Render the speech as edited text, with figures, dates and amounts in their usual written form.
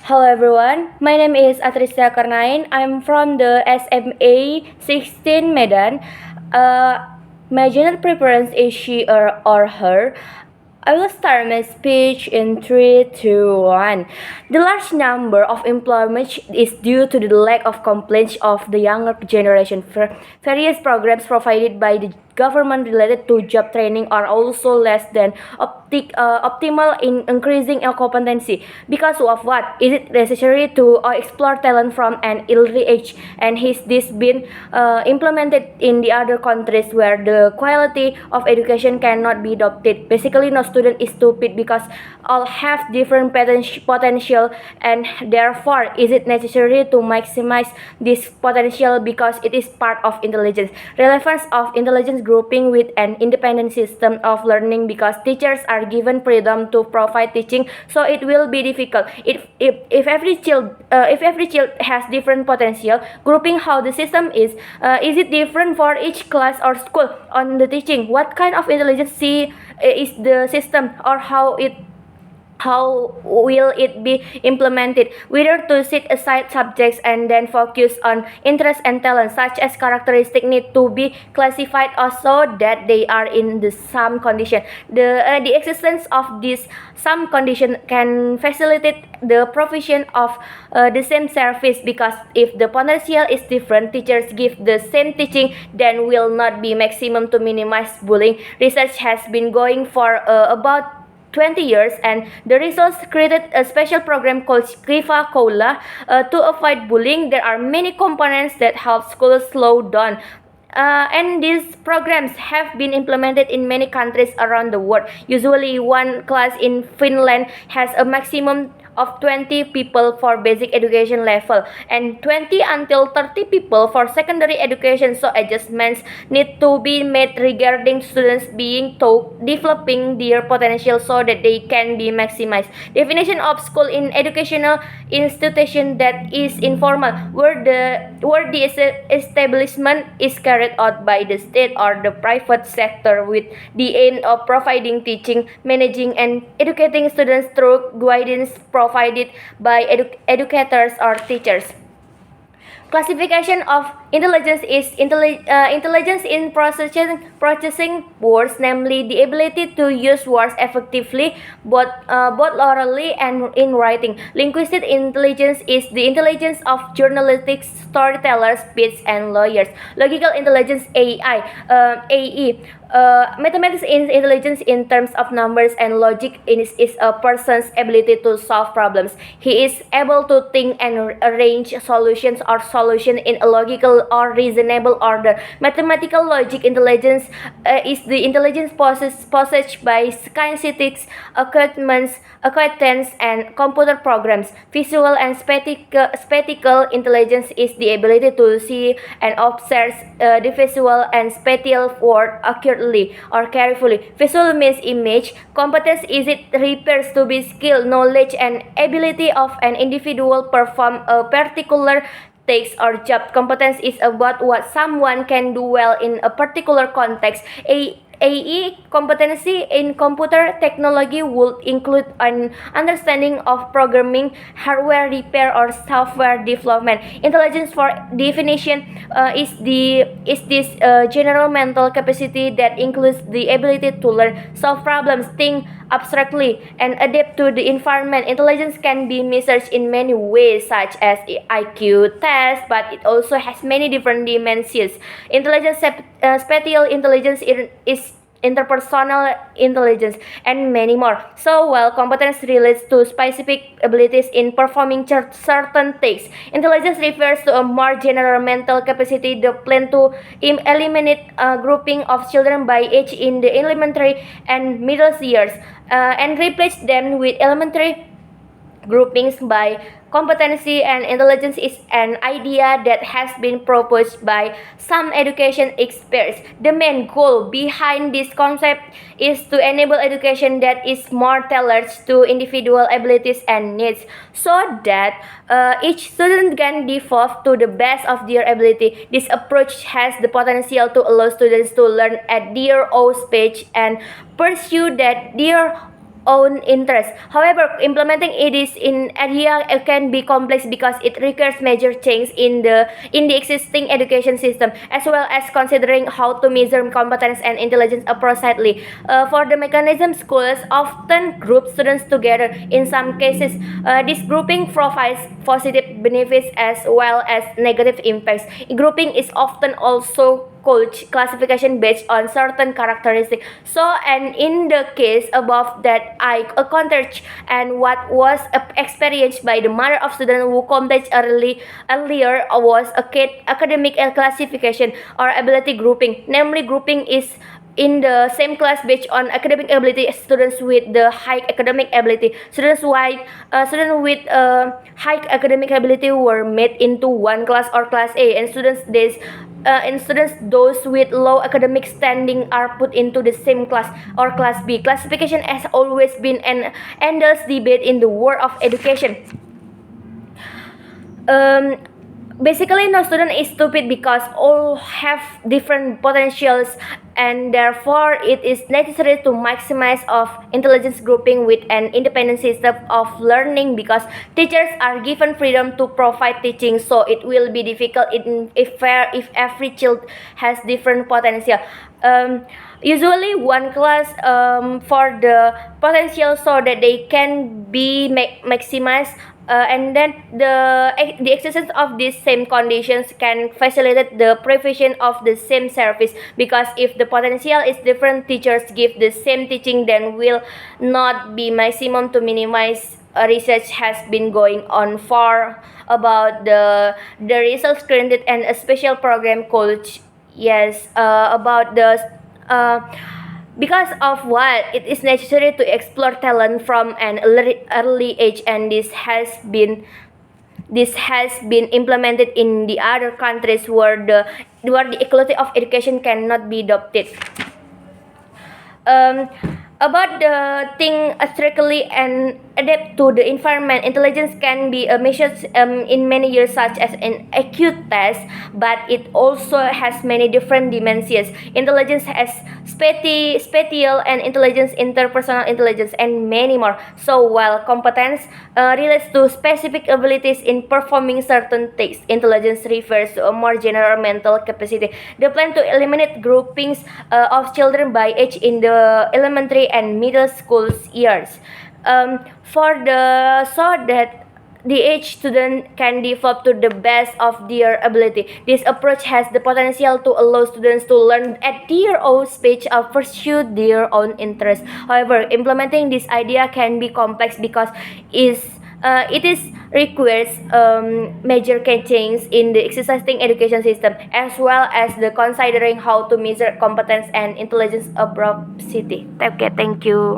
Hello everyone, my name is Atrisya Karnain. I'm from the SMA 16 Medan. My gender preference is she or her. I will start my speech in 3, 2, 1. The large number of employment is due to the lack of complaints of the younger generation. Various programs provided by the government related to job training are also less than optimal in increasing our competency. Because of what? Is it necessary to explore talent from an early age? And has this been implemented in the other countries where the quality of education cannot be adopted? Basically, no student is stupid because all have different potential, and therefore, is it necessary to maximize this potential because it is part of intelligence? Relevance of intelligence grouping with an independent system of learning, because teachers are given freedom to provide teaching, so it will be difficult if every child has different potential. Grouping how the system is it different for each class or school on the teaching? What kind of intelligence is the system, or how will it be implemented? Whether to set aside subjects and then focus on interest and talent, such as characteristics need to be classified also that they are in the some condition. The existence of this some condition can facilitate the provision of the same service, because if the potential is different, teachers give the same teaching, then will not be maximum to minimize bullying. Research has been going for about 20 years, and the results created a special program called Skriva Koula to avoid bullying. There are many components that help schools slow down. And these programs have been implemented in many countries around the world. Usually, one class in Finland has a maximum of 20 people for basic education level and 20 until 30 people for secondary education. So adjustments need to be made regarding students being taught developing their potential so that they can be maximized. Definition of school in educational institution that is informal, where the establishment is carried out by the state or the private sector with the aim of providing teaching, managing, and educating students through guidance provided by educators or teachers. Classification of intelligence is intelligence in processing words, namely the ability to use words effectively, both orally and in writing. Linguistic intelligence is the intelligence of journalists, storytellers, poets, and lawyers. Logical intelligence (AE). Mathematics intelligence in terms of numbers and logic is a person's ability to solve problems. He is able to think and arrange solutions in a logical or reasonable order. Mathematical logic intelligence is the intelligence possessed by scientists, acquaintance, and computer programs. Visual and spatial intelligence is the ability to see and observe the visual and spatial world accurately or carefully. Visual means image. Competence is it refers to be skill, knowledge, and ability of an individual perform a particular task or job. Competence is about what someone can do well in a particular context. AE competency in computer technology would include an understanding of programming, hardware repair, or software development. Intelligence, for definition, is this general mental capacity that includes the ability to learn, solve problems, think abstractly, and adapt to the environment. Intelligence can be measured in many ways, such as IQ test, but it also has many different dimensions. Spatial intelligence is interpersonal intelligence, and many more. So while competence relates to specific abilities in performing certain tasks, intelligence refers to a more general mental capacity. The plan to eliminate a grouping of children by age in the elementary and middle years and replace them with elementary groupings by competency and intelligence is an idea that has been proposed by some education experts. The main goal behind this concept is to enable education that is more tailored to individual abilities and needs, so that each student can develop to the best of their ability. This approach has the potential to allow students to learn at their own pace and pursue that their own interest. However, implementing it is in area can be complex because it requires major change in the existing education system, as well as considering how to measure competence and intelligence appropriately. For the mechanism, schools often group students together. In some cases, this grouping provides positive benefits as well as negative impacts. Grouping is often also called classification based on certain characteristics. So, and in the case above that I countered and what was experienced by the mother of student who complained earlier was a academic classification or ability grouping. Namely, grouping is in the same class based on academic ability. Students with the high academic ability, students with high academic ability were made into one class or class A, and students those with low academic standing are put into the same class or class B. Classification has always been an endless debate in the world of education. um, Basically, no student is stupid because all have different potentials, and therefore it is necessary to maximize of intelligence grouping with an independent system of learning, because teachers are given freedom to provide teaching, so it will be difficult if every child has different potential. Usually one class for the potential so that they can be maximized, and then the existence of these same conditions can facilitate the provision of the same service, because if the potential is different, teachers give the same teaching then will not be maximum to minimize. Research has been going on for about the results granted and a special program called about the uh, because of what it is necessary to explore talent from an early age, and this has been implemented in the other countries where the equality of education cannot be adopted. um, about the thing strictly and adapt to the environment, intelligence can be measured in many years, such as an acute test, but it also has many different dimensions. Intelligence has spatial and intelligence, interpersonal intelligence, and many more. So while competence relates to specific abilities in performing certain tasks, intelligence refers to a more general mental capacity. The plan to eliminate groupings of children by age in the elementary and middle school years, for the so that the age student can develop to the best of their ability. This approach has the potential to allow students to learn at their own speed or pursue their own interests. However, implementing this idea can be complex because it is requires major changes in the existing education system, as well as the considering how to measure competence and intelligence appropriately. Okay, thank you.